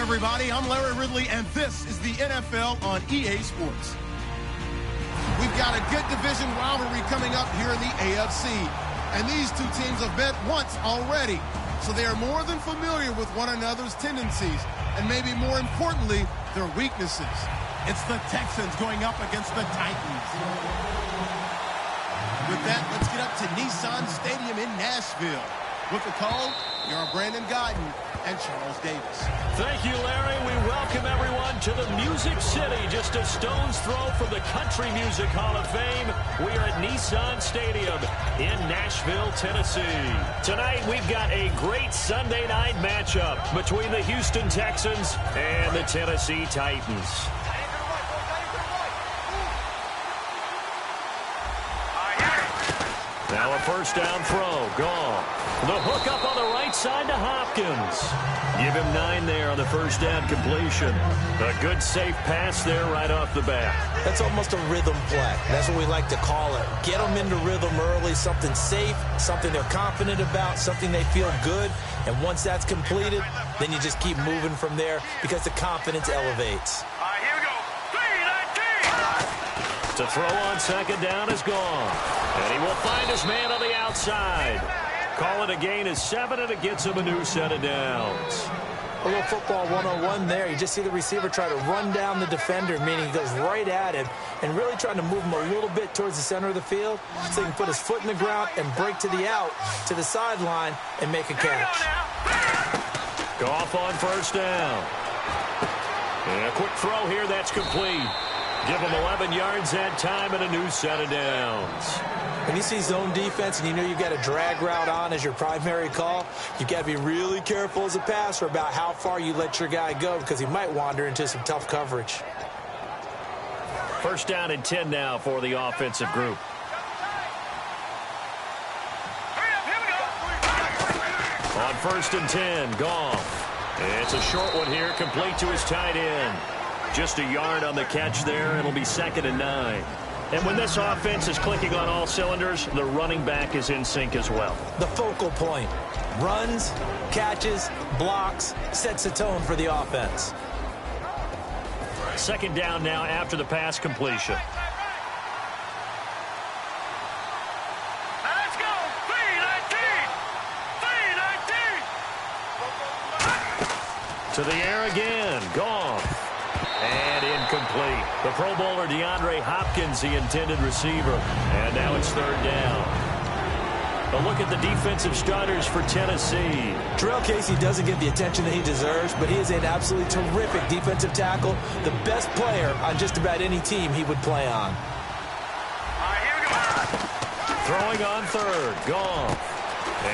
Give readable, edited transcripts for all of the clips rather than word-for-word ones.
everybody. I'm Larry Ridley, and this is the NFL on EA Sports. We've got a good division rivalry coming up here in the AFC, and these two teams have met once already, so they are more than familiar with one another's tendencies, and maybe more importantly, their weaknesses. It's the Texans going up against the Titans. With that, let's get up to Nissan Stadium in Nashville. With the call, here are Brandon Gaudin and Charles Davis. Thank you, Larry. We welcome everyone to the Music City, just a stone's throw from the Country Music Hall of Fame. We are at Nissan Stadium in Nashville, Tennessee. Tonight, we've got a great Sunday night matchup between the Houston Texans and the Tennessee Titans. Now a first down throw, gone. The hook up on the right side to Hopkins. Give him 9 there on the first down completion. A good safe pass there right off the bat. That's almost a rhythm play. That's what we like to call it. Get them into rhythm early, something safe, something they're confident about, something they feel good. And once that's completed, then you just keep moving from there because the confidence elevates. All right, here we go. 3-19. To throw on second down is gone. And he will find his man on the outside. Call it a gain of 7, and it gets him a new set of downs. A little football 101 there. You just see the receiver try to run down the defender, meaning he goes right at him and really trying to move him a little bit towards the center of the field so he can put his foot in the ground and break to the out, to the sideline, and make a catch. Goff on first down. And a quick throw here, that's complete. Give him 11 yards that time and a new set of downs. When you see zone defense and you know you've got a drag route on as your primary call, you've got to be really careful as a passer about how far you let your guy go because he might wander into some tough coverage. First down and 10 now for the offensive group. On first and 10, Goff. It's a short one here, complete to his tight end. Just a yard on the catch there. It'll be 2nd and 9. And when this offense is clicking on all cylinders, the running back is in sync as well. The focal point. Runs, catches, blocks, sets the tone for the offense. Second down now after the pass completion. Let's go. 3-19. To the air again. Goff. And incomplete. The Pro Bowler DeAndre Hopkins, the intended receiver. And now it's 3rd down. A look at the defensive starters for Tennessee. Terrell Casey doesn't get the attention that he deserves, but he is an absolutely terrific defensive tackle, the best player on just about any team he would play on. All right, here we go. Throwing on 3rd. Goff.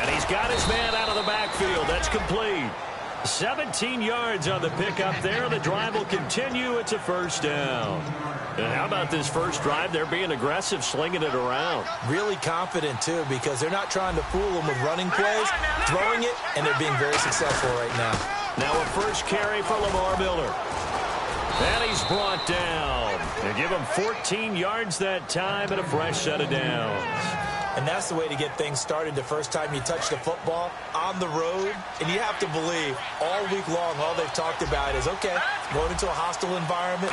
And he's got his man out of the backfield. That's complete. 17 yards on the pickup there. The drive will continue. It's a first down. And how about this first drive? They're being aggressive, slinging it around. Really confident, too, because they're not trying to fool them with running plays, throwing it, and they're being very successful right now. Now a first carry for Lamar Miller. And he's brought down. They give him 14 yards that time and a fresh set of downs. And that's the way to get things started the first time you touch the football on the road. And you have to believe all week long, all they've talked about is, okay, going into a hostile environment.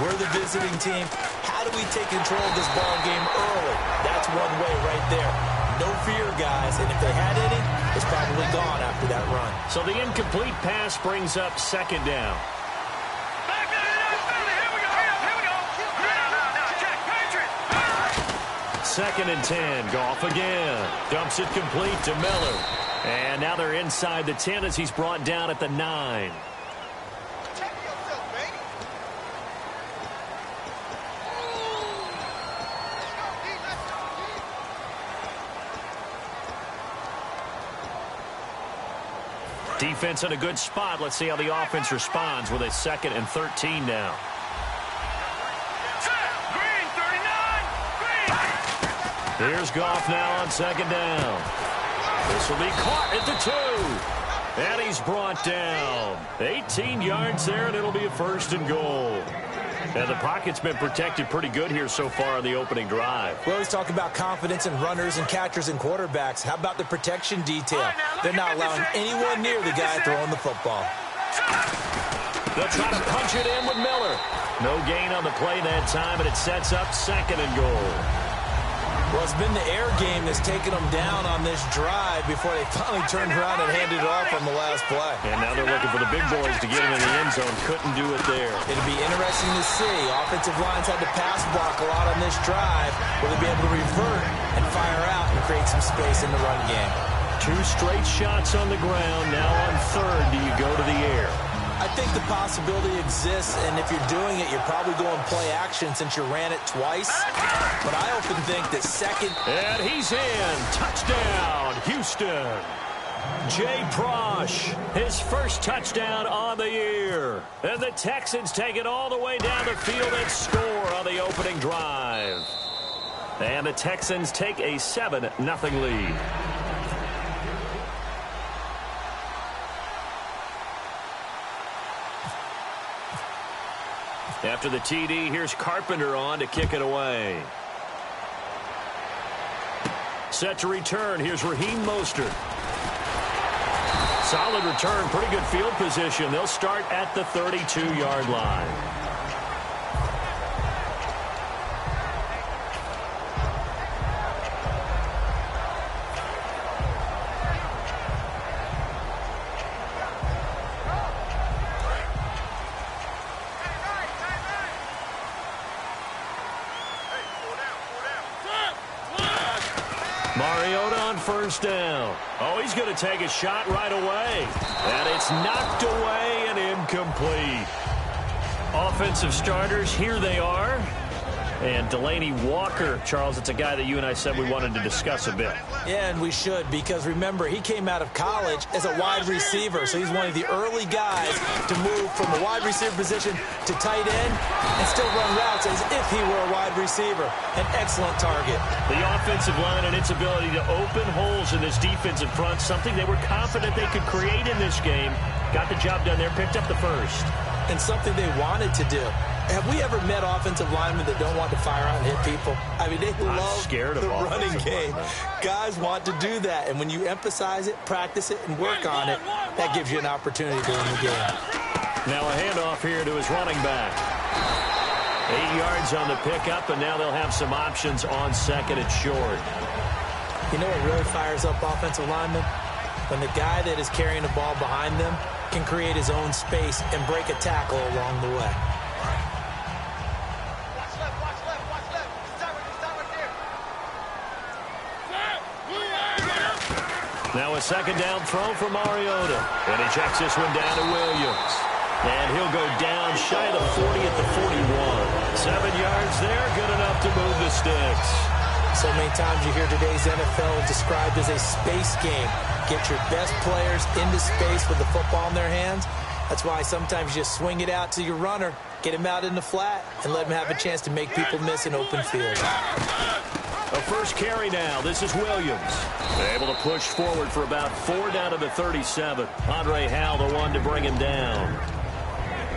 We're the visiting team. How do we take control of this ball game early? That's one way right there. No fear, guys. And if they had any, it's probably gone after that run. So the incomplete pass brings up 2nd down. 2nd and 10. Goff again. Dumps it complete to Miller. And now they're inside the 10 as he's brought down at the 9. Defense in a good spot. Let's see how the offense responds with a 2nd and 13 now. Here's Goff now on 2nd down. This will be caught at the 2. And he's brought down. 18 yards there, and it'll be a 1st and goal. And the pocket's been protected pretty good here so far on the opening drive. We always talk about confidence in runners and catchers and quarterbacks. How about the protection detail? They're not allowing anyone near the guy throwing the football. They'll try to punch it in with Miller. No gain on the play that time, and it sets up 2nd and goal. Well, it's been the air game that's taken them down on this drive before they finally turned around and handed it off on the last play. And now they're looking for the big boys to get them in the end zone. Couldn't do it there. It'll be interesting to see. Offensive lines had to pass block a lot on this drive. Will they be able to revert and fire out and create some space in the run game? 2 straight shots on the ground. Now on 3rd, do you go to the air? I think the possibility exists, and if you're doing it, you're probably going play action since you ran it twice. But I often think that 2nd... And he's in. Touchdown, Houston. Jay Prosh, his first touchdown on the year. And the Texans take it all the way down the field and score on the opening drive. And the Texans take a 7-0 lead. After the TD, here's Carpenter on to kick it away. Set to return, here's Raheem Mostert. Solid return, pretty good field position. They'll start at the 32-yard line. Mariota on 1st down. Oh, he's going to take a shot right away. And it's knocked away and incomplete. Offensive starters, here they are. And Delanie Walker, Charles, it's a guy that you and I said we wanted to discuss a bit. Yeah, and we should, because remember, he came out of college as a wide receiver, so he's one of the early guys to move from a wide receiver position to tight end and still run routes as if he were a wide receiver. An excellent target. The offensive line and its ability to open holes in this defensive front, something they were confident they could create in this game. Got the job done there, picked up the first. And something they wanted to do. Have we ever met offensive linemen that don't want to fire out and hit people? I mean, they love the running game. Guys want to do that, and when you emphasize it, practice it, and work on it, that gives you an opportunity to win the game. Now a handoff here to his running back. 8 yards on the pickup, and now they'll have some options on 2nd and short. You know what really fires up offensive linemen? When the guy that is carrying the ball behind them can create his own space and break a tackle along the way. Now a 2nd down throw for Mariota. And he checks this one down to Williams. And he'll go down shy of the 40 at the 41. 7 yards there, good enough to move the sticks. So many times you hear today's NFL described as a space game. Get your best players into space with the football in their hands. That's why sometimes you swing it out to your runner, get him out in the flat, and let him have a chance to make people miss an open field. A first carry now. This is Williams. They're able to push forward for about 4 down to the 37. Andre Hal, the one to bring him down.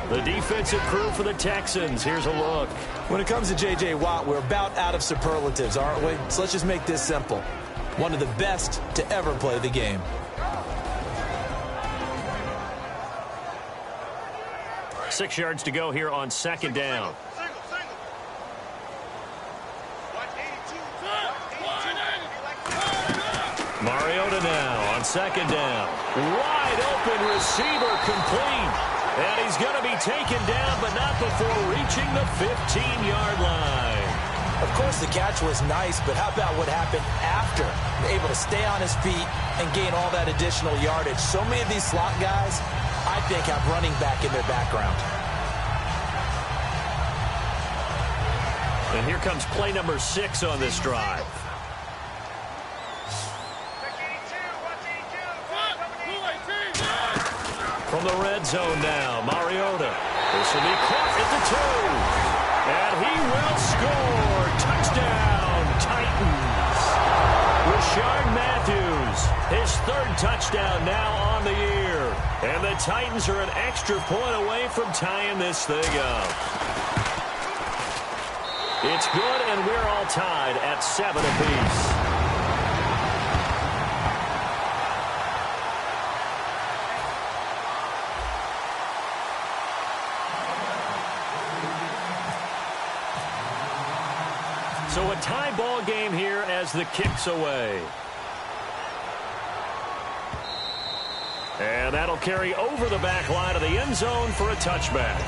The defensive crew for the Texans. Here's a look. When it comes to J.J. Watt, we're about out of superlatives, aren't we? So let's just make this simple. One of the best to ever play the game. Six yards to go here on 2nd down. Mariota now on 2nd down. Wide open receiver complete. And he's going to be taken down, but not before reaching the 15-yard line. Of course, the catch was nice, but how about what happened after? Able to stay on his feet and gain all that additional yardage. So many of these slot guys, I think, have running back in their background. And here comes play number 6 on this drive. From the red zone now, Mariota. This will be caught at the 2. And he will score. Touchdown, Titans. Rashard Matthews, his 3rd touchdown now on the year. And the Titans are an extra point away from tying this thing up. It's good, and we're all tied at 7 apiece. So a tie ball game here as the kick's away. And that'll carry over the back line of the end zone for a touchback.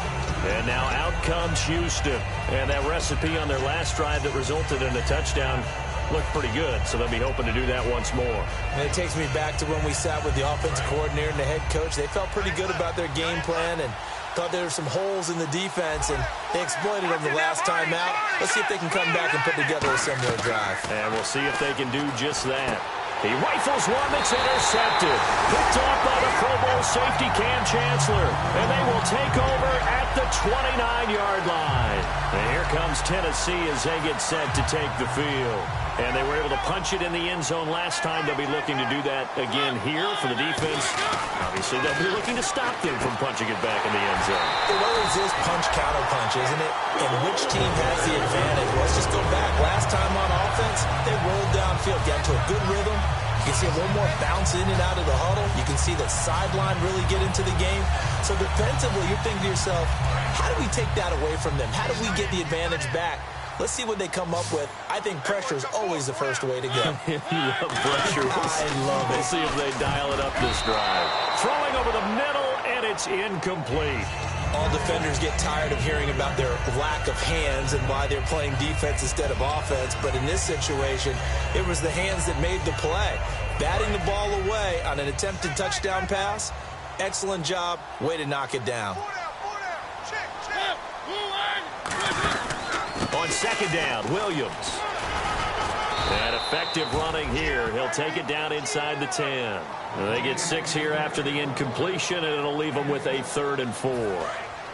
And now out comes Houston. And that recipe on their last drive that resulted in a touchdown looked pretty good, so they'll be hoping to do that once more. And it takes me back to when we sat with the offensive coordinator and the head coach. They felt pretty good about their game plan and thought there were some holes in the defense, and they exploited them the last time out. Let's see if they can come back and put together a similar drive. And we'll see if they can do just that. He rifles one that's intercepted. Picked off by the Pro Bowl safety Cam Chancellor. And they will take over at the 29-yard line. And here comes Tennessee as they get set to take the field. And they were able to punch it in the end zone last time. They'll be looking to do that again here for the defense. Obviously, they'll be looking to stop them from punching it back in the end zone. It always is punch-counter-punch, isn't it? And which team has the advantage? Let's just go back. Last time on offense, they rolled downfield, got into a good rhythm. You can see a little more bounce in and out of the huddle. You can see the sideline really get into the game. So defensively, you're thinking to yourself, how do we take that away from them? How do we get the advantage back? Let's see what they come up with. I think pressure is always the first way to go. You love pressure. I love it. We'll see if they dial it up this drive. Throwing over the middle, and it's incomplete. All defenders get tired of hearing about their lack of hands and why they're playing defense instead of offense. But in this situation, it was the hands that made the play. Batting the ball away on an attempted touchdown pass. Excellent job. Way to knock it down. On second down, Williams. And effective running here. He'll take it down inside the 10. They get 6 here after the incompletion, and it'll leave them with a 3rd and 4.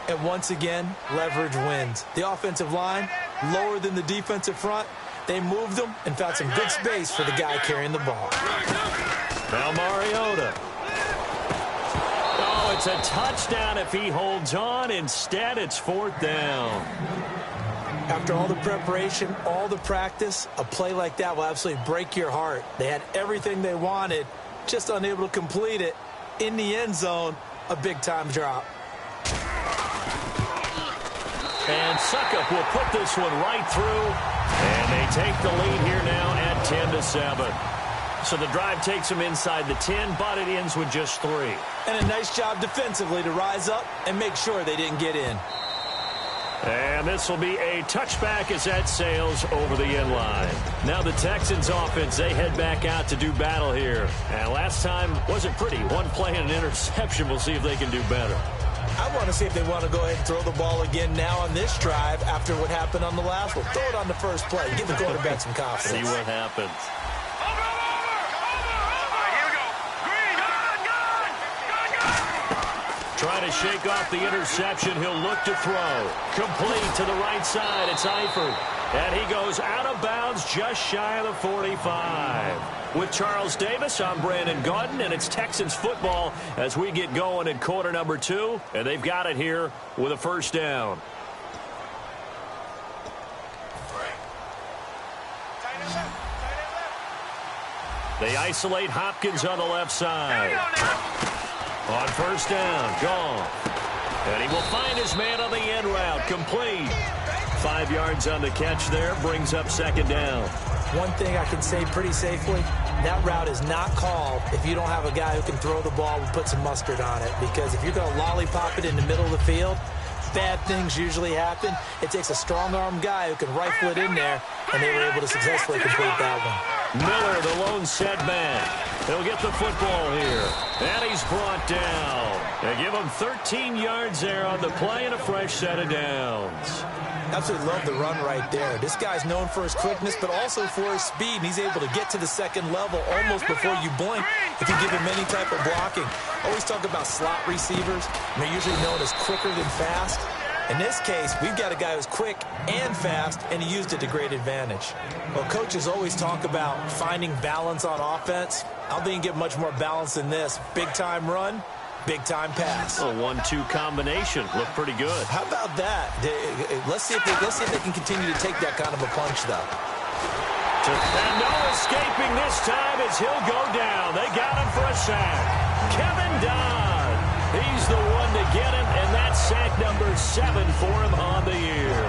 And once again, leverage wins. The offensive line, lower than the defensive front. They moved them and found some good space for the guy carrying the ball. Now Mariota. Oh, it's a touchdown if he holds on. Instead, it's 4th down. After all the preparation, all the practice, a play like that will absolutely break your heart. They had everything they wanted, just unable to complete it. In the end zone, a big-time drop. And Suckup will put this one right through. And they take the lead here now at 10-7. So the drive takes them inside the 10, but it ends with just 3. And a nice job defensively to rise up and make sure they didn't get in. And this will be a touchback as that sails over the end line. Now the Texans offense, they head back out to do battle here. And last time wasn't pretty. One play and an interception. We'll see if they can do better. I want to see if they want to go ahead and throw the ball again now on this drive after what happened on the last one. Throw it on the first play. Give the quarterback some confidence. See what happens. Trying to shake off the interception. He'll look to throw. Complete to the right side. It's Eifert. And he goes out of bounds just shy of the 45. With Charles Davis, I'm Brandon Gaudin, and it's Texans football as we get going in quarter number 2. And they've got it here with a 1st down. They isolate Hopkins on the left side. On 1st down, gone. And he will find his man on the end route. Complete. 5 yards on the catch there. Brings up 2nd down. One thing I can say pretty safely, that route is not called if you don't have a guy who can throw the ball and put some mustard on it. Because if you're going to lollipop it in the middle of the field, bad things usually happen. It takes a strong-arm guy who can rifle it in there, and they were able to successfully complete that one. Miller, the lone setback. He'll get the football here. And he's brought down. They give him 13 yards there on the play and a fresh set of downs. Absolutely love the run right there. This guy's known for his quickness, but also for his speed, and he's able to get to the 2nd level almost before you blink if you give him any type of blocking. Always talk about slot receivers. They're usually known as quicker than fast. In this case, we've got a guy who's quick and fast, and he used it to great advantage. Well, coaches always talk about finding balance on offense. I don't think you can get much more balance than this. Big-time run, big-time pass. A 1-2 combination. Looked pretty good. How about that? Let's see if they can continue to take that kind of a punch, though. And no escaping this time as he'll go down. They got him for a sack. Kevin Dodd. He's the one to get him, and that's sack number 7 for him on the year.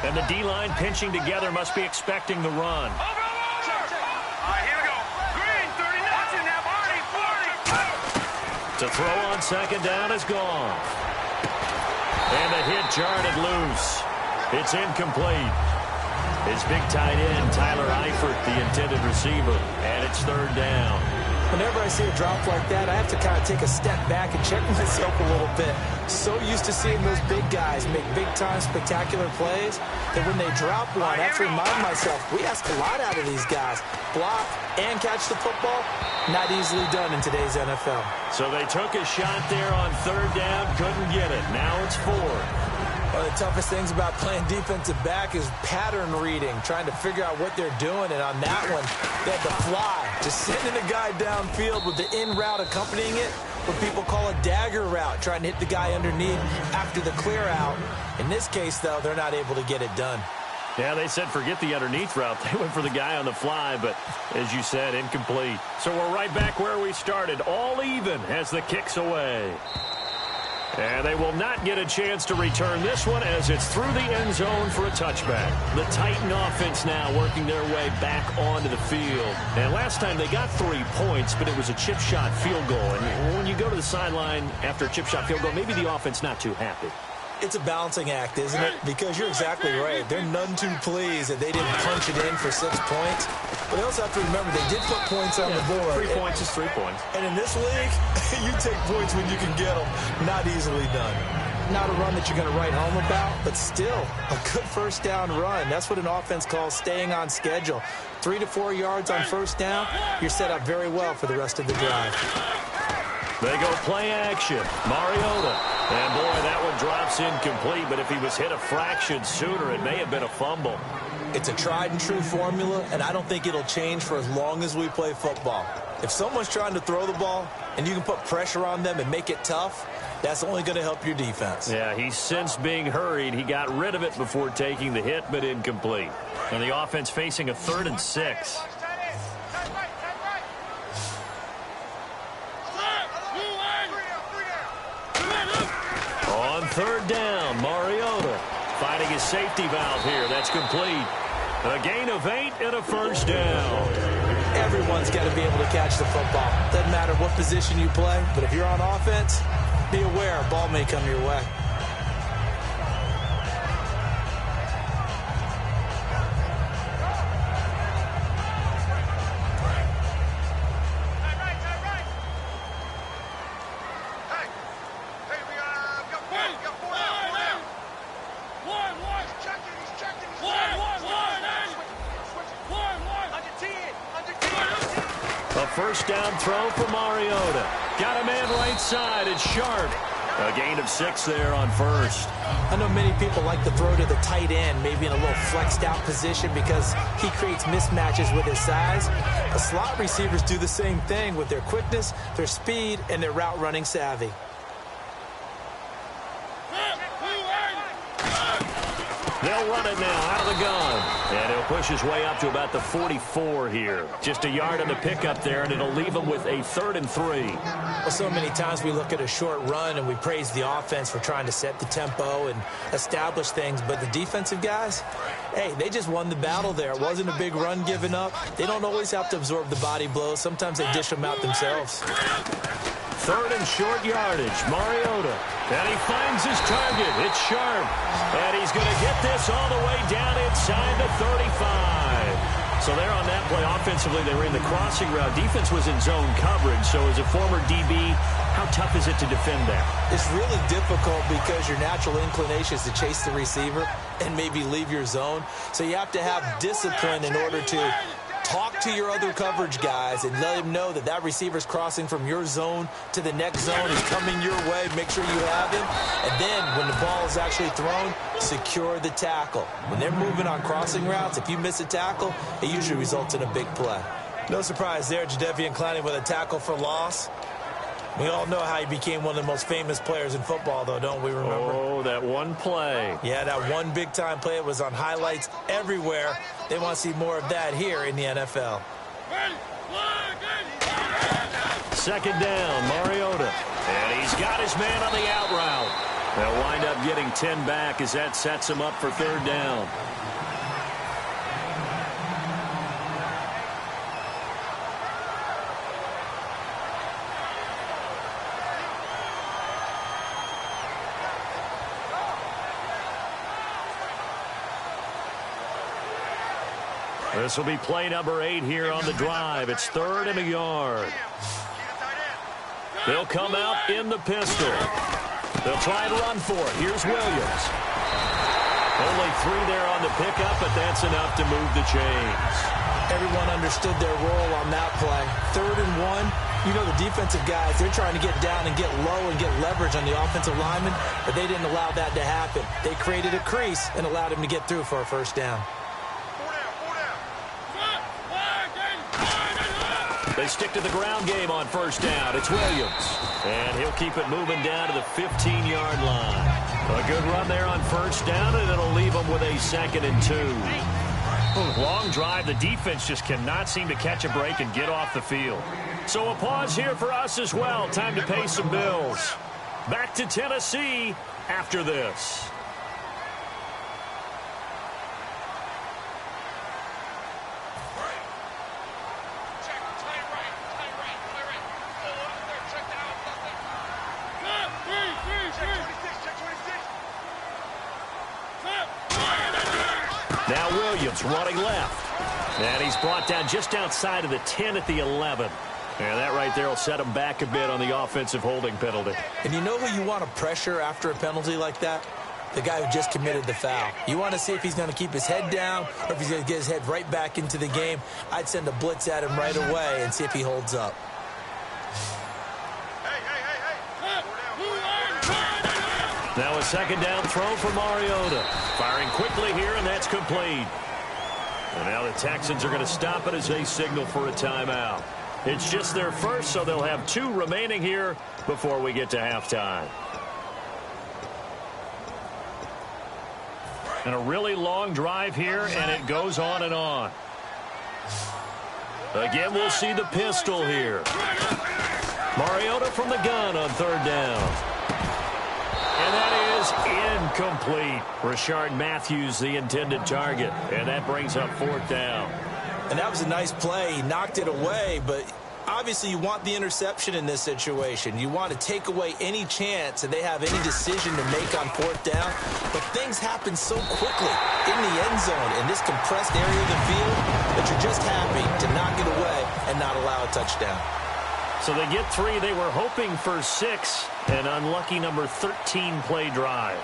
And the D-line pinching together must be expecting the run. Over. All right, here we go. Green, 30 nothing. Now, Barney, 40. To throw on second down is gone. And the hit jarred it loose. It's incomplete. His big tight end, Tyler Eifert, the intended receiver. And it's third down. Whenever I see a drop like that, I have to kind of take a step back and check myself a little bit. So used to seeing those big guys make big-time spectacular plays that when they drop one, I have to remind myself, we ask a lot out of these guys. Block and catch the football, not easily done in today's NFL. So they took a shot there on third down, couldn't get it. Now it's fourth. One of the toughest things about playing defensive back is pattern reading, trying to figure out what they're doing. And on that one, they had to fly, just sending a guy downfield with the in route accompanying it, what people call a dagger route, trying to hit the guy underneath after the clear out. In this case, though, they're not able to get it done. Yeah, they said forget the underneath route. They went for the guy on the fly, but as you said, incomplete. So we're right back where we started, all even as the kick's away. And they will not get a chance to return this one as it's through the end zone for a touchback. The Titan offense now working their way back onto the field. And last time they got 3 points, but it was a chip shot field goal. And when you go to the sideline after a chip shot field goal, maybe the offense not too happy. It's a balancing act, isn't it? Because you're exactly right. They're none too pleased that they didn't punch it in for 6 points. But they also have to remember they did put points on the board. 3 points is 3 points. And in this league, you take points when you can get them. Not easily done. Not a run that you're going to write home about, but still a good first down run. That's what an offense calls staying on schedule. 3 to 4 yards on first down, you're set up very well for the rest of the drive. They go play action. Mariota. And, boy, that one drops incomplete, but if he was hit a fraction sooner, it may have been a fumble. It's a tried-and-true formula, and I don't think it'll change for as long as we play football. If someone's trying to throw the ball and you can put pressure on them and make it tough, that's only going to help your defense. Yeah, he's since being hurried. He got rid of it before taking the hit, but incomplete. And the offense facing a 3rd and 6. On third down, Mariota finding his safety valve here. That's complete. A gain of 8 and a first down. Everyone's got to be able to catch the football. Doesn't matter what position you play, but if you're on offense, be aware a ball may come your way. First down throw for Mariota. Got a man right side. It's Sharp. A gain of 6 there on first. I know many people like to throw to the tight end, maybe in a little flexed out position because he creates mismatches with his size. The slot receivers do the same thing with their quickness, their speed, and their route running savvy. They'll run it now out of the gun. And he'll push his way up to about the 44 here. Just a yard on the pickup there, and it'll leave him with a 3rd and 3. Well, so many times we look at a short run and we praise the offense for trying to set the tempo and establish things. But the defensive guys, hey, they just won the battle there. It wasn't a big run given up. They don't always have to absorb the body blows. Sometimes they dish them out themselves. 3rd and short yardage. Mariota. And he finds his target. It's Sharp. And he's going to get this all the way down inside the 35. So there on that play, offensively, they were in the crossing route. Defense was in zone coverage. So as a former DB, how tough is it to defend that? It's really difficult because your natural inclination is to chase the receiver and maybe leave your zone. So you have to have discipline in order to talk to your other coverage guys and let them know that that receiver's crossing from your zone to the next zone. He's coming your way. Make sure you have him. And then when the ball is actually thrown, secure the tackle. When they're moving on crossing routes, if you miss a tackle, it usually results in a big play. No surprise there, Jadeveon Clowney with a tackle for loss. We all know how he became one of the most famous players in football, though, don't we remember? Oh, that one play. Yeah, that one big-time play. It was on highlights everywhere. They want to see more of that here in the NFL. Second down, Mariota. And he's got his man on the out route. They'll wind up getting 10 back as that sets them up for third down. This will be play number 8 here on the drive. It's 3rd and a yard. They'll come out in the pistol. They'll try and run for it. Here's Williams. Only 3 there on the pickup, but that's enough to move the chains. Everyone understood their role on that play. 3rd and 1. You know the defensive guys, they're trying to get down and get low and get leverage on the offensive lineman, but they didn't allow that to happen. They created a crease and allowed him to get through for a first down. They stick to the ground game on first down. It's Williams. And he'll keep it moving down to the 15-yard line. A good run there on first down, and it'll leave them with a 2nd and 2. Long drive. The defense just cannot seem to catch a break and get off the field. So a pause here for us as well. Time to pay some bills. Back to Tennessee after this. Now Williams running left. And he's brought down just outside of the 10 at the 11. And that right there will set him back a bit on the offensive holding penalty. And you know who you want to pressure after a penalty like that? The guy who just committed the foul. You want to see if he's going to keep his head down or if he's going to get his head right back into the game. I'd send a blitz at him right away and see if he holds up. Now a 2nd down throw for Mariota. Firing quickly here, and that's complete. And now the Texans are going to stop it as they signal for a timeout. It's just their first, so they'll have 2 remaining here before we get to halftime. And a really long drive here, and it goes on and on. Again, we'll see the pistol here. Mariota from the gun on 3rd down. And that is incomplete. Rashard Matthews, the intended target. And that brings up 4th down. And that was a nice play. He knocked it away, but obviously you want the interception in this situation. You want to take away any chance that they have any decision to make on 4th down. But things happen so quickly in the end zone in this compressed area of the field that you're just happy to knock it away and not allow a touchdown. So they get 3. They were hoping for 6. An unlucky number 13 play drive.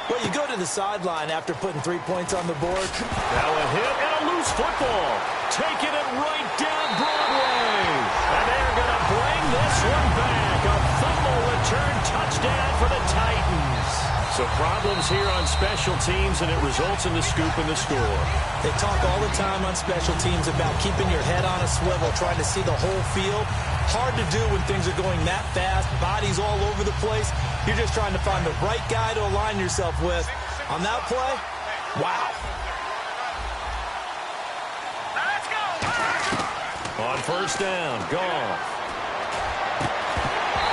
Well, you go to the sideline after putting 3 points on the board. Now a hit and a loose football. Taking it right down Broadway. And they're going to bring this one back. A fumble return touchdown for the Titans. So problems here on special teams, and it results in the scoop and the score. They talk all the time on special teams about keeping your head on a swivel, trying to see the whole field. Hard to do when things are going that fast, bodies all over the place. You're just trying to find the right guy to align yourself with. On that play, wow. Let's go. On first down, Goff.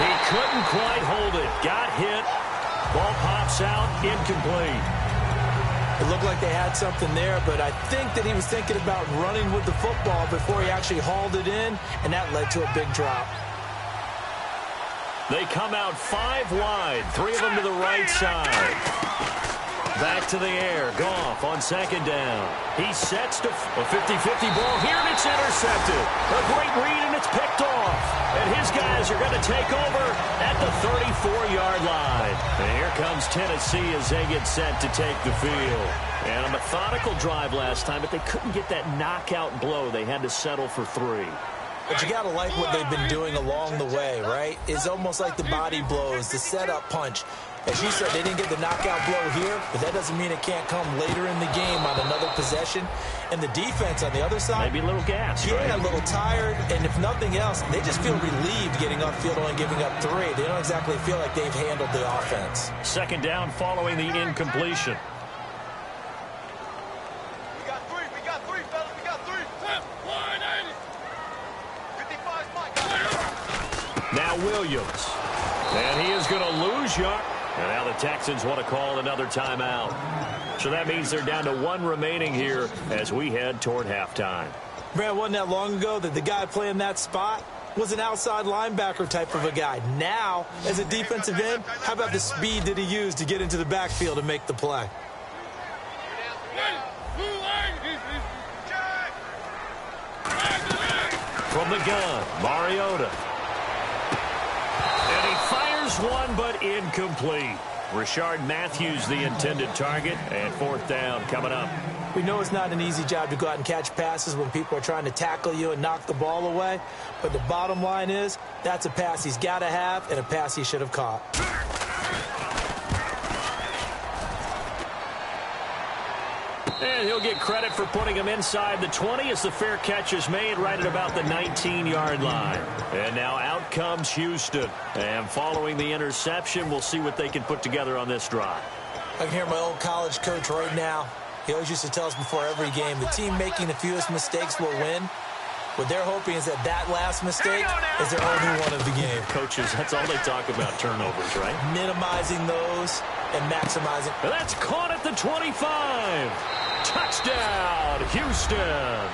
He couldn't quite hold it. Got hit. Ball pops out, incomplete. It looked like they had something there, but I think that he was thinking about running with the football before he actually hauled it in, and that led to a big drop. They come out 5 wide, 3 of them to the right side. Back to the air, Goff on 2nd down. He sets to a 50-50 ball here, and it's intercepted. A great read, and it's picked off. And his guys are going to take over at the 34-yard line. And here comes Tennessee as they get set to take the field. And a methodical drive last time, but they couldn't get that knockout blow. They had to settle for 3. But you got to like what they've been doing along the way, right? It's almost like the body blows, the setup punch. As you said, they didn't get the knockout blow here, but that doesn't mean it can't come later in the game on another possession. And the defense on the other side, maybe a little gas, yeah, right? A little tired, and if nothing else, they just feel relieved getting upfield and giving up 3. They don't exactly feel like they've handled the offense. 2nd down following the incompletion. We got 3, fellas, we got 3. 180. 55's Mike. Now Williams. And he is going to lose yard. And now the Texans want to call another timeout. So that means they're down to 1 remaining here as we head toward halftime. Brad, wasn't that long ago that the guy playing that spot was an outside linebacker type of a guy. Now, as a defensive end, how about the speed that he used to get into the backfield and make the play? From the gun, Mariota. And he fires one, but incomplete. Rashard Matthews, the intended target, and 4th down coming up. We know it's not an easy job to go out and catch passes when people are trying to tackle you and knock the ball away. But the bottom line is, that's a pass he's got to have and a pass he should have caught. And he'll get credit for putting him inside the 20 as the fair catch is made right at about the 19-yard line. And now out comes Houston. And following the interception, we'll see what they can put together on this drive. I can hear my old college coach right now. He always used to tell us before every game, the team making the fewest mistakes will win. What they're hoping is that last mistake is their only one of the game. Coaches, that's all they talk about, turnovers, right? Minimizing those and maximizing. That's caught at the 25. Touchdown, Houston.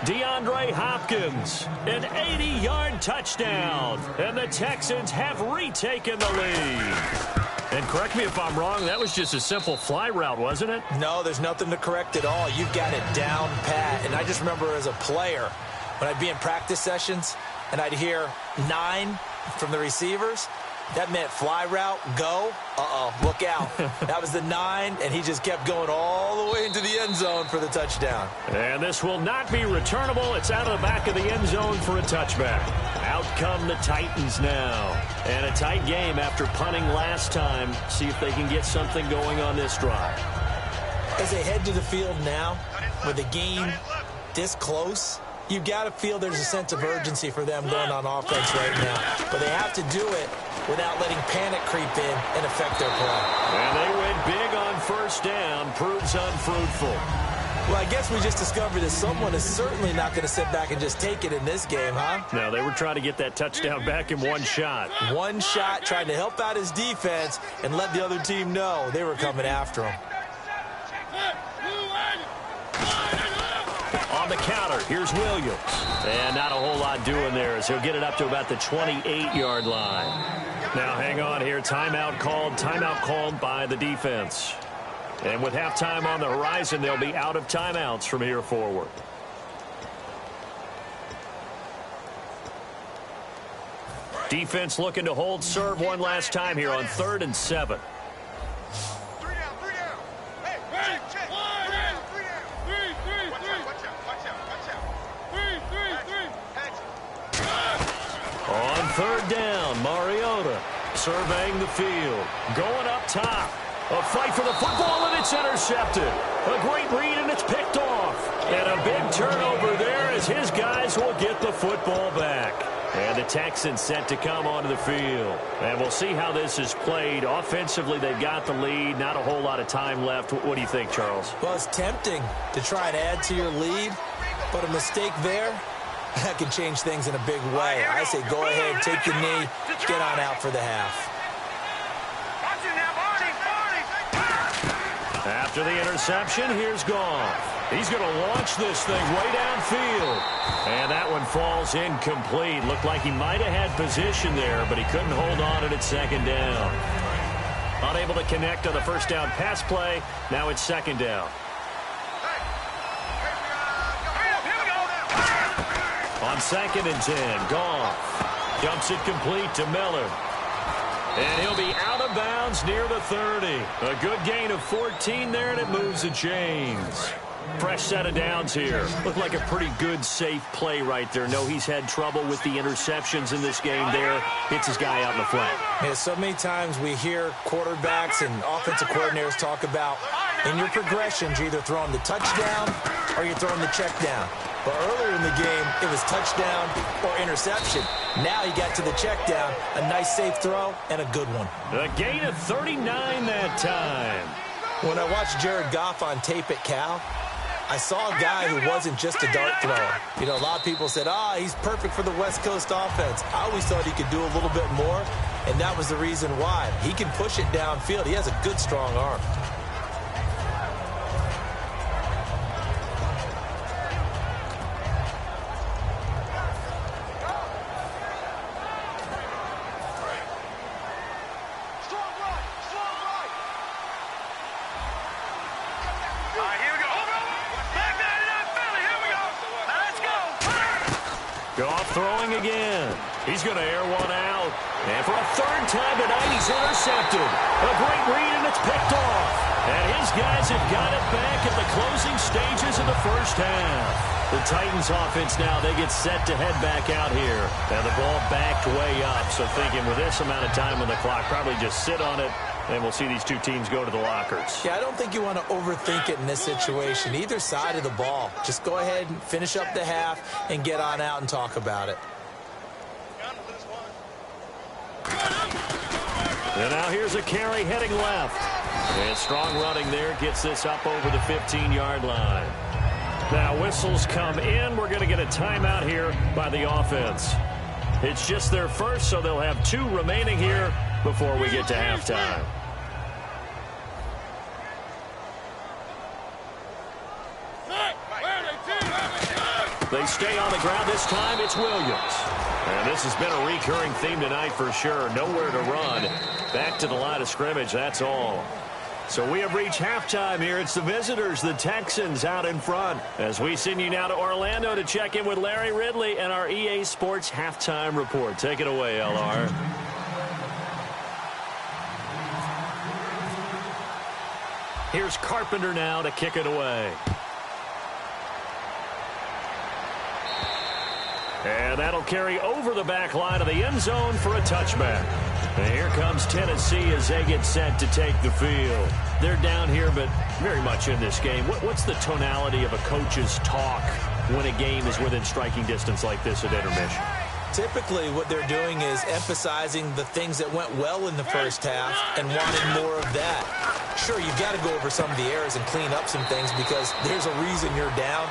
DeAndre Hopkins, an 80-yard touchdown. And the Texans have retaken the lead. And correct me if I'm wrong, that was just a simple fly route, wasn't it? No, there's nothing to correct at all. You've got it down pat. And I just remember as a player, when I'd be in practice sessions and I'd hear 9 from the receivers, that meant fly route, go, look out. That was the 9, and he just kept going all the way into the end zone for the touchdown. And this will not be returnable. It's out of the back of the end zone for a touchback. Out come the Titans now. And a tight game after punting last time. See if they can get something going on this drive. As they head to the field now, with the game this close, you've got to feel there's a sense of urgency for them going on offense right now. But they have to do it without letting panic creep in and affect their play. And they went big on 1st down, proves unfruitful. Well, I guess we just discovered that someone is certainly not going to sit back and just take it in this game, huh? No, they were trying to get that touchdown back in one shot. One shot, trying to help out his defense and let the other team know they were coming after him. On the counter, here's Williams. And not a whole lot doing there as he'll get it up to about the 28-yard line. Now hang on here. Timeout called by the defense. And with halftime on the horizon, they'll be out of timeouts from here forward. Defense looking to hold serve one last time here on 3rd and 7. On 3rd down, Mariota surveying the field. Going up top. A fight for the football, and it's intercepted. A great read, and it's picked off. And a big turnover there as his guys will get the football back. And the Texans set to come onto the field. And we'll see how this is played. Offensively, they've got the lead. Not a whole lot of time left. What do you think, Charles? Well, it's tempting to try and add to your lead, but a mistake there, that can change things in a big way. I say go ahead, take the knee, get on out for the half. After the interception, here's Goff. He's going to launch this thing way downfield. And that one falls incomplete. Looked like he might have had position there, but he couldn't hold on at 2nd down. Unable to connect on the 1st down pass play. Now it's 2nd down. On 2nd and 10, Goff dumps it complete to Miller. And he'll be out of bounds near the 30. A good gain of 14 there, and it moves the chains. Fresh set of downs here. Looked like a pretty good, safe play right there. No, he's had trouble with the interceptions in this game there. Hits his guy out in the flat. Yeah, so many times we hear quarterbacks and offensive coordinators talk about in your progressions, you're either throwing the touchdown or you're throwing the check down. But earlier in the game, it was touchdown or interception. Now you got to the check down, a nice safe throw, and a good one. A gain of 39 that time. When I watched Jared Goff on tape at Cal, I saw a guy who wasn't just a dart thrower. You know, a lot of people said, he's perfect for the West Coast offense. I always thought he could do a little bit more. and that was the reason why. He can push it downfield. He has a good, strong arm. Throwing again. He's going to air one out. And for a third time tonight, he's intercepted. A great read, and it's picked off. And his guys have got it back in the closing stages of the first half. The Titans offense now, they get set to head back out here. And the ball backed way up. So thinking with this amount of time on the clock, probably just sit on it. And we'll see these two teams go to the lockers. Yeah, I don't think you want to overthink it in this situation. Either side of the ball. Just go ahead and finish up the half and get on out and talk about it. And now here's a carry heading left. And strong running there gets this up over the 15-yard line. Now whistles come in. We're going to get a timeout here by the offense. It's just their first, so they'll have 2 remaining here before we get to halftime. They stay on the ground this time. It's Williams. And this has been a recurring theme tonight for sure. Nowhere to run. Back to the line of scrimmage, that's all. So we have reached halftime here. It's the visitors, the Texans, out in front. As we send you now to Orlando to check in with Larry Ridley and our EA Sports Halftime Report. Take it away, LR. Here's Carpenter now to kick it away. And that'll carry over the back line of the end zone for a touchback. And here comes Tennessee as they get set to take the field. They're down here, but very much in this game. What's the tonality of a coach's talk when a game is within striking distance like this at intermission? Typically, what they're doing is emphasizing the things that went well in the first half and wanting more of that. Sure, you've got to go over some of the errors and clean up some things because there's a reason you're down.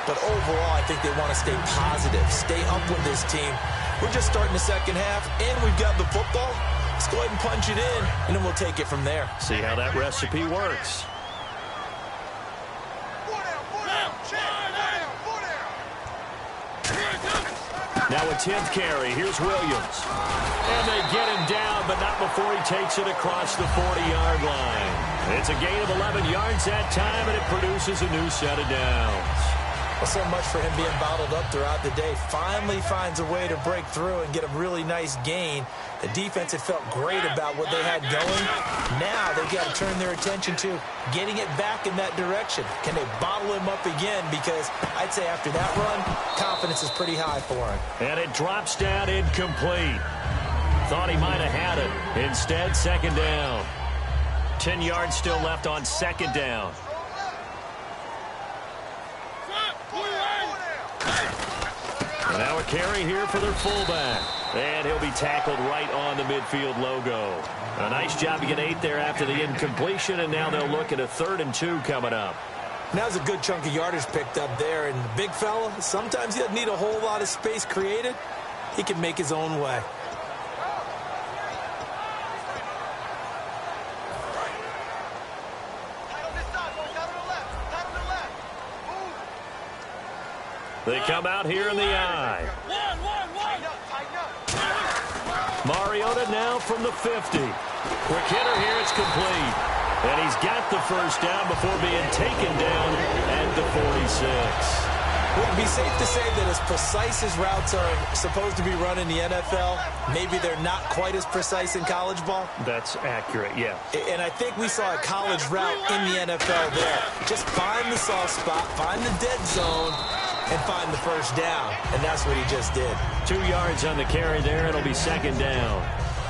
But overall, I think they want to stay positive, stay up with this team. We're just starting the second half, and we've got the football. Let's go ahead and punch it in, and then we'll take it from there. See how that recipe works. Now a 10th carry. Here's Williams. And they get him down, but not before he takes it across the 40-yard line. It's a gain of 11 yards that time, and it produces a new set of downs. Well, so much for him being bottled up throughout the day. Finally finds a way to break through and get a really nice gain. The defense had felt great about what they had going. Now they've got to turn their attention to getting it back in that direction. Can they bottle him up again? Because I'd say after that run, confidence is pretty high for him. And it drops down incomplete. Thought he might have had it. Instead, second down. 10 yards still left on second down. And now a carry here for their fullback. And he'll be tackled right on the midfield logo. A nice job to get 8 there after the incompletion, and now they'll look at a 3rd and 2 coming up. Now's a good chunk of yardage picked up there, and the big fella, sometimes he doesn't need a whole lot of space created. He can make his own way. They come out here in the eye. Mariota now from the 50. Quick hitter here, it's complete. And he's got the first down before being taken down at the 46. Would it be safe to say that as precise as routes are supposed to be run in the NFL, maybe they're not quite as precise in college ball? That's accurate, yeah. And I think we saw a college route in the NFL there. Just find the soft spot, find the dead zone, and find the first down. And that's what he just did. 2 yards on the carry there. It'll be second down.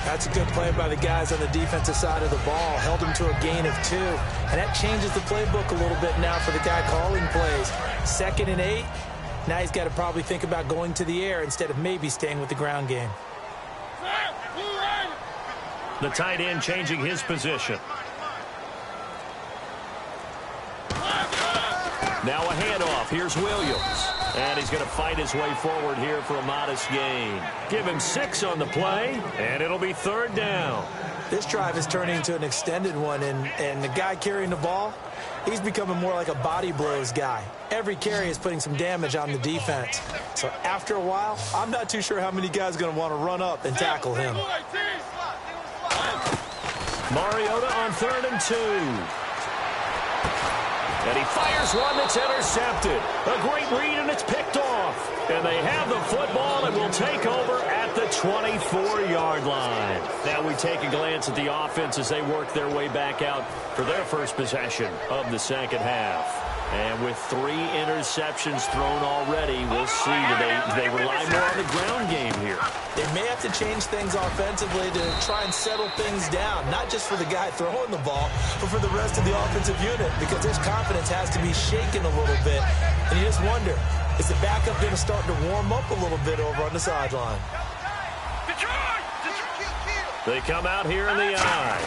That's a good play by the guys on the defensive side of the ball. Held him to a gain of 2. And that changes the playbook a little bit now for the guy calling plays. 2nd and 8. Now he's got to probably think about going to the air instead of maybe staying with the ground game. The tight end changing his position. Now a handoff. Here's Williams. And he's going to fight his way forward here for a modest gain. Give him 6 on the play, and it'll be 3rd down. This drive is turning into an extended one, and the guy carrying the ball, he's becoming more like a body blows guy. Every carry is putting some damage on the defense. So after a while, I'm not too sure how many guys are going to want to run up and tackle him. Mariota on 3rd and 2. And he fires one that's intercepted. A great read, and it's picked off. And they have the football and will take over at the 24-yard line. Now we take a glance at the offense as they work their way back out for their first possession of the second half. And with 3 interceptions thrown already, we'll see do they rely more on the ground game here. They may have to change things offensively to try and settle things down, not just for the guy throwing the ball, but for the rest of the offensive unit, because his confidence has to be shaken a little bit. And you just wonder, is the backup going to start to warm up a little bit over on the sideline? They come out here in the eye.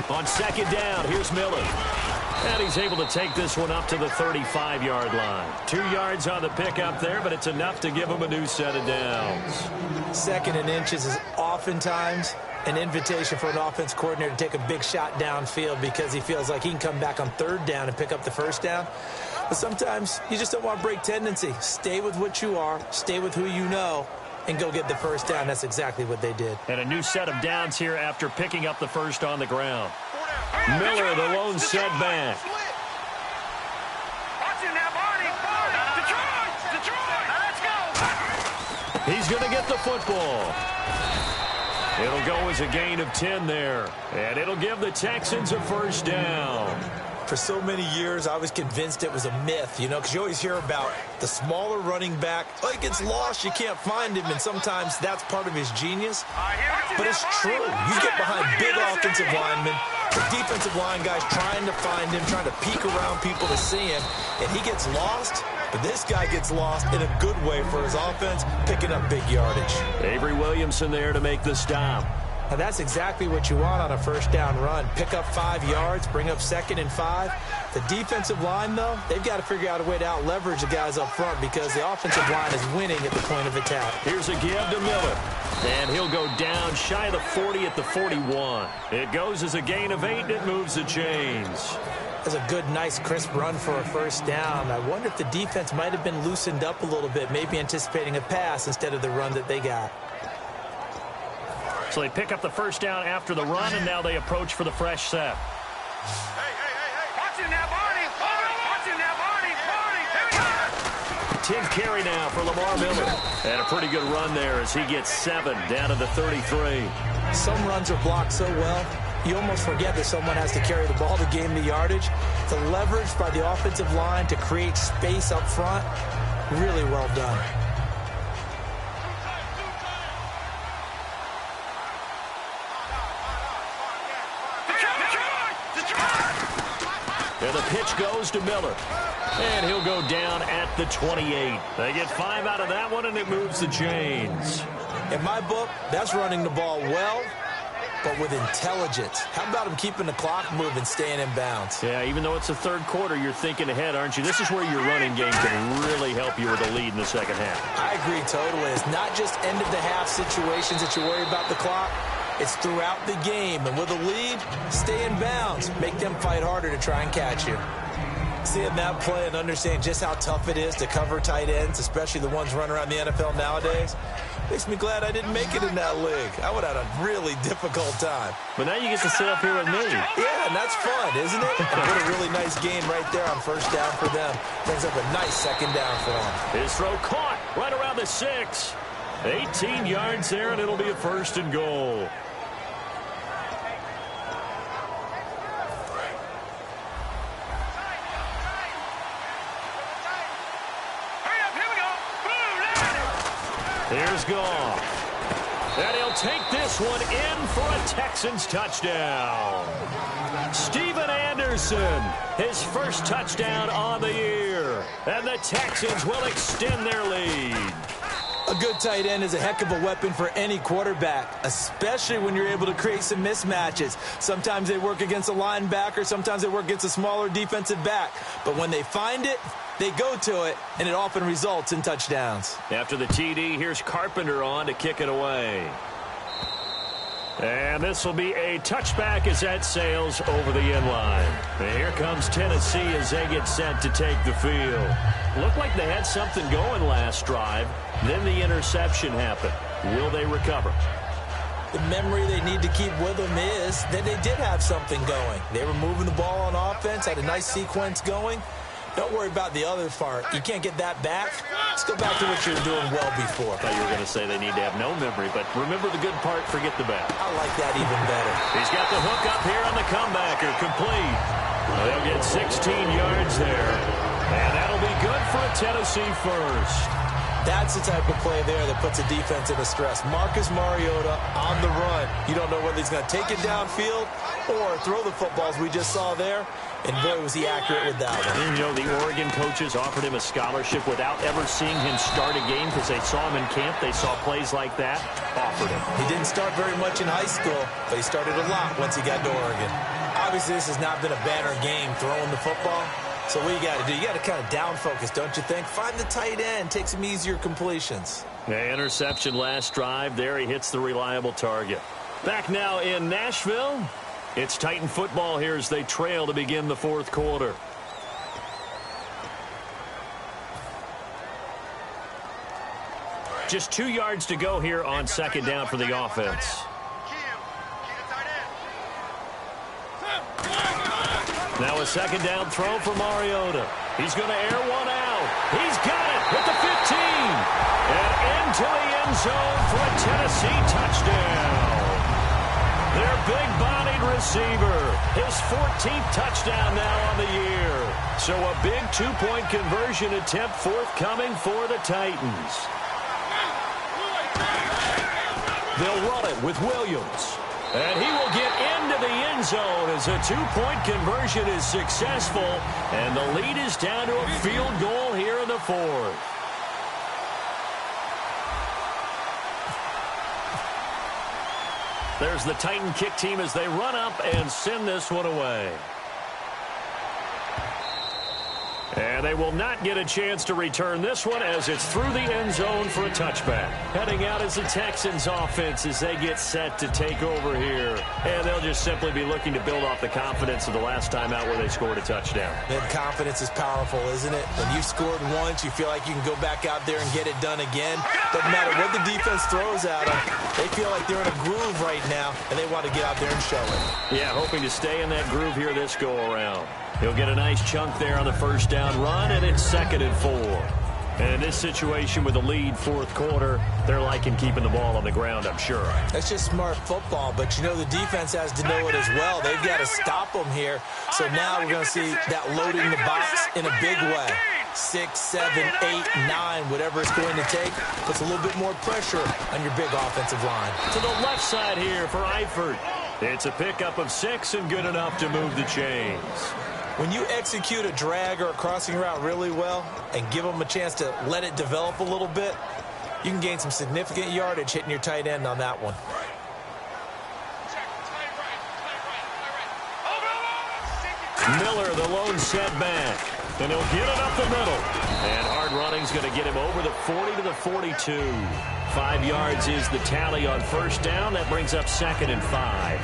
On 2nd down, here's Miller. And he's able to take this one up to the 35-yard line. 2 yards on the pickup there, but it's enough to give him a new set of downs. 2nd and inches is oftentimes an invitation for an offense coordinator to take a big shot downfield because he feels like he can come back on 3rd down and pick up the 1st down. But sometimes you just don't want to break tendency. Stay with what you are, stay with who you know, and go get the 1st down. That's exactly what they did. And a new set of downs here after picking up the 1st on the ground. Miller, the lone setback. He's going to get the football. It'll go as a gain of 10 there. And it'll give the Texans a 1st down. For so many years, I was convinced it was a myth, you know, because you always hear about the smaller running back. Oh, he gets lost, you can't find him, and sometimes that's part of his genius. But it's true. You get behind big offensive linemen, the defensive line guys trying to find him, trying to peek around people to see him, and he gets lost. But this guy gets lost in a good way for his offense, picking up big yardage. Avery Williamson there to make the stop. And that's exactly what you want on a 1st down run. Pick up 5 yards, bring up 2nd and 5. The defensive line, though, they've got to figure out a way to out-leverage the guys up front because the offensive line is winning at the point of attack. Here's a give to Miller. And he'll go down shy of the 40 at the 41. It goes as a gain of 8, and it moves the chains. That's a good, nice, crisp run for a 1st down. I wonder if the defense might have been loosened up a little bit, maybe anticipating a pass instead of the run that they got. So they pick up the 1st down after the run, and now they approach for the fresh set. Watching that Barney. Watching that Barney. 10th carry now for Lamar Miller. And a pretty good run there as he gets 7 down to the 33. Some runs are blocked so well, you almost forget that someone has to carry the ball to gain the yardage. The leverage by the offensive line to create space up front, really well done. And the pitch goes to Miller. And he'll go down at the 28. They get 5 out of that one, and it moves the chains. In my book, that's running the ball well, but with intelligence. How about him keeping the clock moving, staying in bounds? Yeah, even though it's the 3rd quarter, you're thinking ahead, aren't you? This is where your running game can really help you with a lead in the second half. I agree totally. It's not just end-of-the-half situations that you worry about the clock. It's throughout the game. And with a lead, stay in bounds. Make them fight harder to try and catch you. Seeing that play and understanding just how tough it is to cover tight ends, especially the ones running around the NFL nowadays, makes me glad I didn't make it in that league. I would have had a really difficult time. But now you get to sit up here with me. Yeah, and that's fun, isn't it? And what a really nice game right there on 1st down for them. Brings up a nice 2nd down for them. His throw caught right around the 6. 18 yards there, and it'll be a 1st and goal. Here's Goff. And he'll take this one in for a Texans touchdown. Steven Anderson, his 1st touchdown on the year. And the Texans will extend their lead. A good tight end is a heck of a weapon for any quarterback, especially when you're able to create some mismatches. Sometimes they work against a linebacker, sometimes they work against a smaller defensive back. But when they find it, they go to it, and it often results in touchdowns. After the TD, here's Carpenter on to kick it away. And this will be a touchback as that sails over the end line. And here comes Tennessee as they get set to take the field. Looked like they had something going last drive. Then the interception happened. Will they recover? The memory they need to keep with them is that they did have something going. They were moving the ball on offense, had a nice sequence going. Don't worry about the other part. You can't get that back. Let's go back to what you were doing well before. I thought you were going to say they need to have no memory, but remember the good part, forget the bad. I like that even better. He's got the hook up here on the comebacker, complete. They'll get 16 yards there, and that'll be good for a Tennessee first. That's the type of play there that puts a defense into stress. Marcus Mariota on the run. You don't know whether he's going to take it downfield or throw the footballs we just saw there. And boy, was he accurate with that one. And you know, the Oregon coaches offered him a scholarship without ever seeing him start a game because they saw him in camp. They saw plays like that, offered him. He didn't start very much in high school, but he started a lot once he got to Oregon. Obviously, this has not been a banner game throwing the football. So what you got to do, you got to kind of down focus, don't you think? Find the tight end, take some easier completions. Yeah, interception last drive. There he hits the reliable target. Back now in Nashville. It's Titan football here as they trail to begin the fourth quarter. Just 2 yards to go here on second down for the offense. Now a second down throw for Mariota. He's going to air one out. He's got it at the 15. And into the end zone for a Tennessee touchdown. Their big-bodied receiver, his 14th touchdown now on the year. So a big two-point conversion attempt forthcoming for the Titans. They'll run it with Williams. And he will get into the end zone as a two-point conversion is successful. And the lead is down to a field goal here in the fourth. There's the Titan kick team as they run up and send this one away. And they will not get a chance to return this one as it's through the end zone for a touchback. Heading out is the Texans offense as they get set to take over here. And they'll just simply be looking to build off the confidence of the last time out where they scored a touchdown. That confidence is powerful, isn't it? When you've scored once, you feel like you can go back out there and get it done again. Doesn't matter what the defense throws at them. They feel like they're in a groove right now, and they want to get out there and show it. Yeah, hoping to stay in that groove here this go-around. He'll get a nice chunk there on the first down run, and it's 2nd and 4. And in this situation with the lead fourth quarter, they're liking keeping the ball on the ground, I'm sure. That's just smart football, but you know the defense has to know it as well. They've got to stop them here. So now we're going to see that loading the box in a big way. 6, 7, 8, 9, whatever it's going to take, puts a little bit more pressure on your big offensive line. To the left side here for Eifert. It's a pickup of 6 and good enough to move the chains. When you execute a drag or a crossing route really well and give them a chance to let it develop a little bit, you can gain some significant yardage hitting your tight end on that one. Miller, the lone setback. And he'll get it up the middle. And hard running's going to get him over the 40 to the 42. 5 yards is the tally on first down. That brings up 2nd and 5.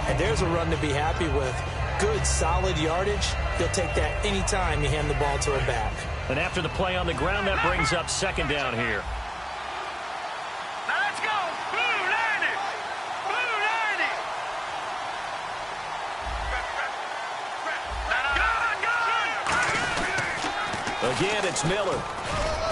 And there's a run to be happy with. Good, solid yardage. He'll take that anytime you hand the ball to a back. And after the play on the ground, that brings up 2nd down here. Now let's go. Blue 90. Blue 90. Again, it's Miller.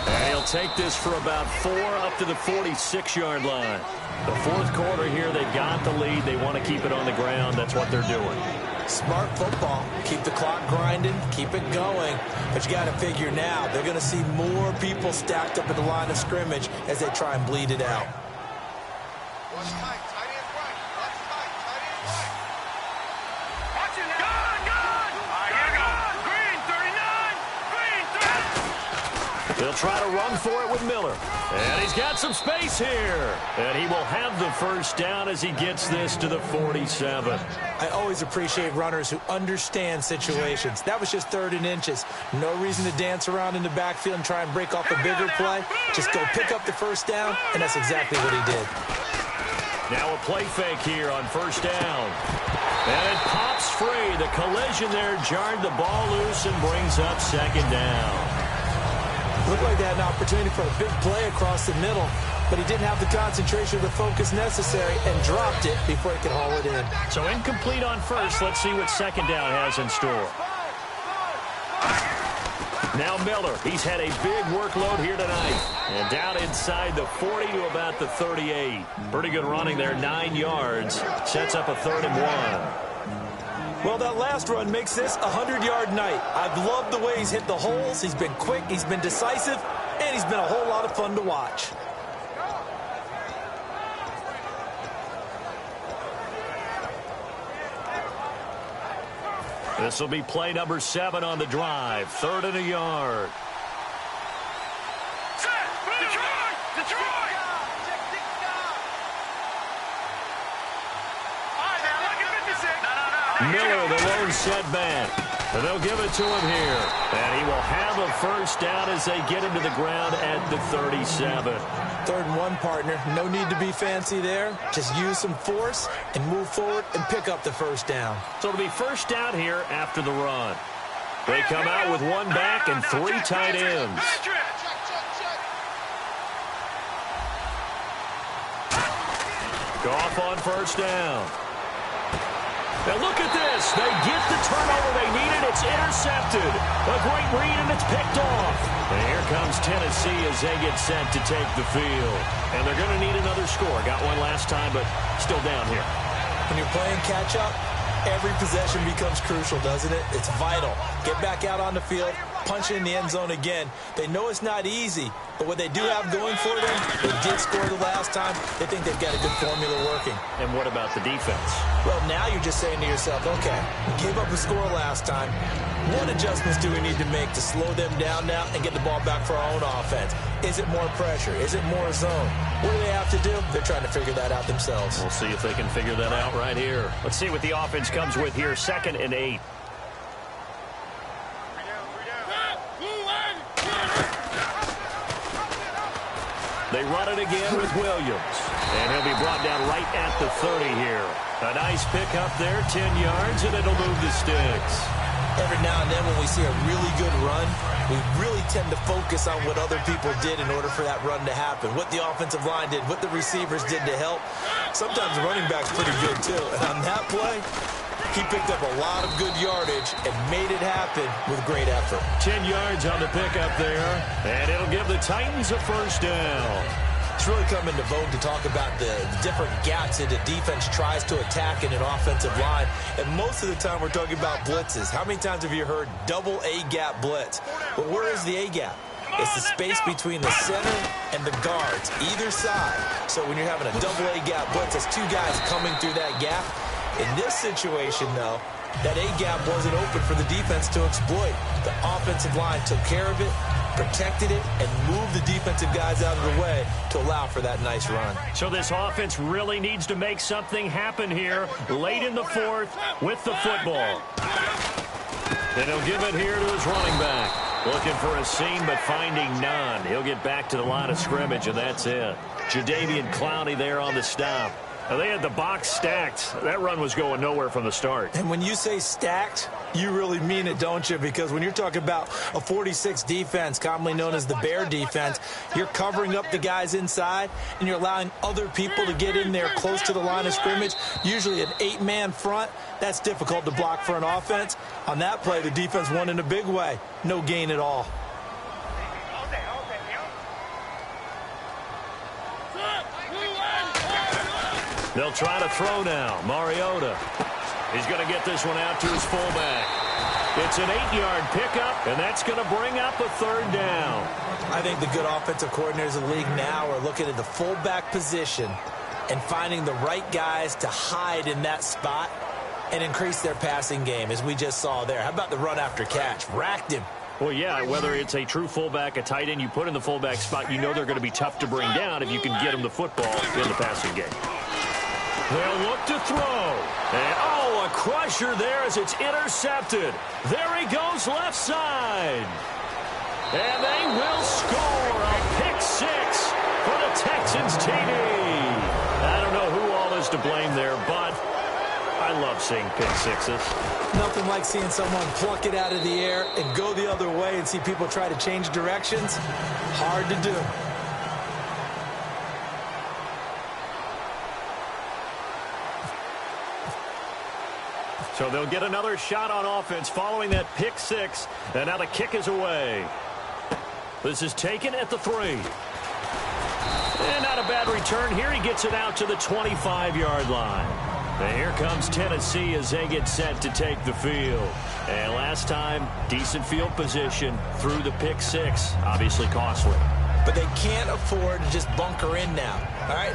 And he'll take this for about 4 up to the 46-yard line. The fourth quarter here, they've got the lead. They want to keep it on the ground. That's what they're doing. Smart football. Keep the clock grinding. Keep it going. But you got to figure now, they're going to see more people stacked up at the line of scrimmage as they try and bleed it out. Watch tight. Tight end right. Watch tight. Tight end right. Watch it now. Good. Here we go. Green 39. Green 30. He'll try to run for it with Miller. And he's got some space here. And he will have the first down as he gets this to the 47. I always appreciate runners who understand situations. That was just 3rd and inches. No reason to dance around in the backfield and try and break off a bigger play. Just go pick up the first down, and that's exactly what he did. Now a play fake here on first down. And it pops free. The collision there jarred the ball loose and brings up second down. Looked like they had an opportunity for a big play across the middle, but he didn't have the concentration or the focus necessary and dropped it before he could haul it in. So incomplete on first. Let's see what second down has in store. Now Miller, he's had a big workload here tonight. And down inside the 40 to about the 38. Pretty good running there, 9 yards. Sets up a 3rd and 1. Well, that last run makes this a 100-yard night. I've loved the way he's hit the holes. He's been quick, he's been decisive, and he's been a whole lot of fun to watch. This will be play number 7 on the drive. 3rd and a yard. Miller, the lone setback. And they'll give it to him here. And he will have a first down as they get him to the ground at the 37. 3rd and 1, partner. No need to be fancy there. Just use some force and move forward and pick up the first down. So it'll be first down here after the run. They come out with 1 back and 3 tight ends. Goff on first down. Now look at this. They get the turnover they needed. It's intercepted. A great read, and it's picked off. And here comes Tennessee as they get set to take the field. And they're going to need another score. Got one last time, but still down here. When you're playing catch-up, every possession becomes crucial, doesn't it? It's vital. Get back out on the field, punch it in the end zone again. They know it's not easy, but what they do have going for them, they did score the last time. They think they've got a good formula working. And what about the defense? Well, now you're just saying to yourself, okay, we gave up a score last time. What adjustments do we need to make to slow them down now and get the ball back for our own offense? Is it more pressure? Is it more zone? What do they have to do? They're trying to figure that out themselves. We'll see if they can figure that out right here. Let's see what the offense comes with here. 2nd and 8. They run it again with Williams. And he'll be brought down right at the 30 here. A nice pickup there, 10 yards, and it'll move the sticks. Every now and then when we see a really good run, we really tend to focus on what other people did in order for that run to happen. What the offensive line did, what the receivers did to help. Sometimes the running back's pretty good too. And on that play, he picked up a lot of good yardage and made it happen with great effort. 10 yards on the pickup there, and it'll give the Titans a first down. It's really come into vogue to talk about the different gaps that the defense tries to attack in an offensive line. And most of the time we're talking about blitzes. How many times have you heard double A-gap blitz? But where is the A-gap? It's the space between the center and the guards, either side. So when you're having a double A-gap blitz, it's 2 guys coming through that gap. In this situation, though, that A-gap wasn't open for the defense to exploit. The offensive line took care of it, protected it, and moved the defensive guys out of the way to allow for that nice run. So this offense really needs to make something happen here late in the 4th with the football. And he'll give it here to his running back. Looking for a seam, but finding none. He'll get back to the line of scrimmage, and that's it. Jadeveon Clowney there on the stop. Now, they had the box stacked. That run was going nowhere from the start. And when you say stacked, you really mean it, don't you? Because when you're talking about a 46 defense, commonly known as the Bear defense, you're covering up the guys inside, and you're allowing other people to get in there close to the line of scrimmage, usually an 8-man front. That's difficult to block for an offense. On that play, the defense won in a big way. No gain at all. They'll try to throw now. Mariota. He's going to get this one out to his fullback. It's an 8-yard pickup, and that's going to bring up a 3rd down. I think the good offensive coordinators in the league now are looking at the fullback position and finding the right guys to hide in that spot and increase their passing game, as we just saw there. How about the run after catch? Racked him. Well, yeah, whether it's a true fullback, a tight end, you put in the fullback spot, you know they're going to be tough to bring down if you can get them the football in the passing game. They'll look to throw. And, a crusher there as it's intercepted. There he goes left side. And they will score a pick six for the Texans TD. I don't know who all is to blame there, but I love seeing pick sixes. Nothing like seeing someone pluck it out of the air and go the other way and see people try to change directions. Hard to do. So they'll get another shot on offense following that pick six. And now the kick is away. This is taken at the 3. And not a bad return here. He gets it out to the 25-yard line. And here comes Tennessee as they get set to take the field. And last time, decent field position through the pick six. Obviously costly. But they can't afford to just bunker in now. All right,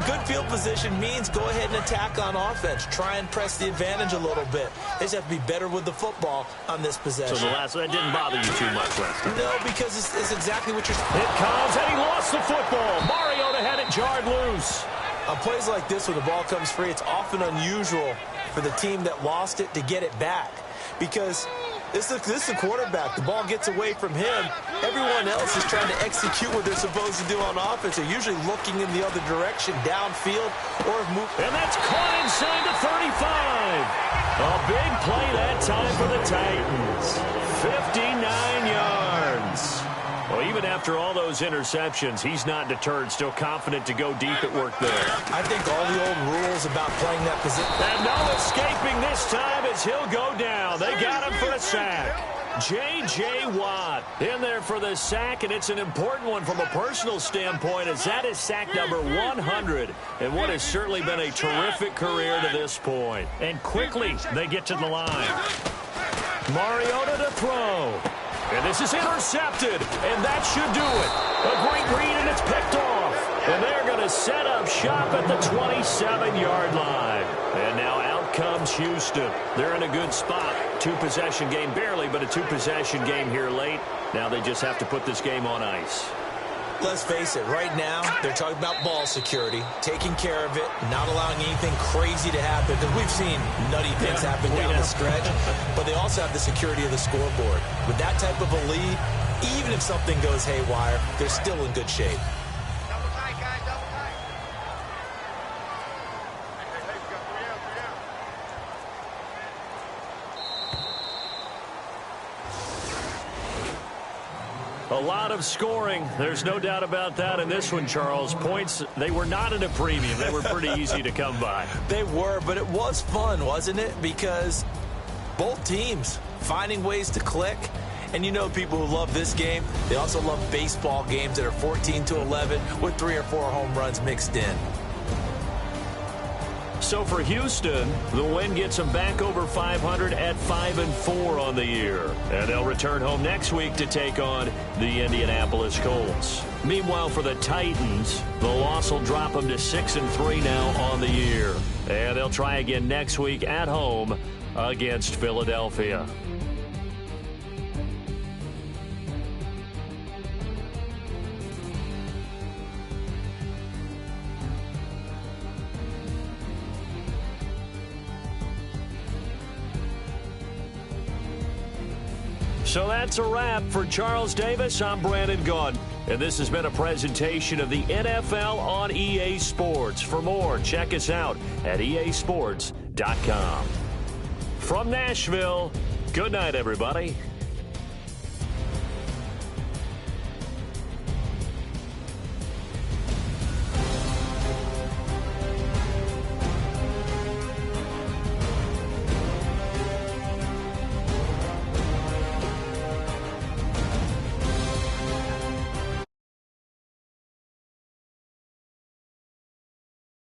good field position means go ahead and attack on offense. Try and press the advantage a little bit. They just have to be better with the football on this possession. So that didn't bother you too much last time? No, because it's exactly what you're... It comes, and he lost the football. Mariota had it jarred loose. On plays like this where the ball comes free, it's often unusual for the team that lost it to get it back. Because this is the quarterback. The ball gets away from him. Everyone else is trying to execute what they're supposed to do on offense. They're usually looking in the other direction, downfield, or move. And that's caught inside the 35. A big play that time for the Titans. 59 yards. Well, even after all those interceptions, he's not deterred, still confident to go deep at work there. I think all the old rules about playing that position. And no escaping this time as he'll go down. They got him for a sack. J.J. Watt in there for the sack, and it's an important one from a personal standpoint as that is sack number 100 and what has certainly been a terrific career to this point. And quickly, they get to the line. Mariota to throw. And this is intercepted, and that should do it. A great read, and it's picked off. And they're going to set up shop at the 27-yard line. And now out comes Houston. They're in a good spot. Two-possession game, barely, but a two-possession game here late. Now they just have to put this game on ice. Let's face it, right now, they're talking about ball security, taking care of it, not allowing anything crazy to happen, because we've seen nutty things happen down the stretch, but they also have the security of the scoreboard. With that type of a lead, even if something goes haywire, they're still in good shape. Double tight, guys, double tight. Hey, we got 3 out, 3 out. A lot of scoring. There's no doubt about that in this one, Charles. Points, they were not at a premium. They were pretty easy to come by. They were, but it was fun, wasn't it? Because both teams finding ways to click. And you know people who love this game, they also love baseball games that are 14-11 with 3 or 4 home runs mixed in. So for Houston, the win gets them back over 500 at 5-4 on the year. And they'll return home next week to take on the Indianapolis Colts. Meanwhile, for the Titans, the loss will drop them to 6-3 now on the year. And they'll try again next week at home against Philadelphia. So that's a wrap. For Charles Davis, I'm Brandon Gunn. And this has been a presentation of the NFL on EA Sports. For more, check us out at easports.com. From Nashville, good night, everybody.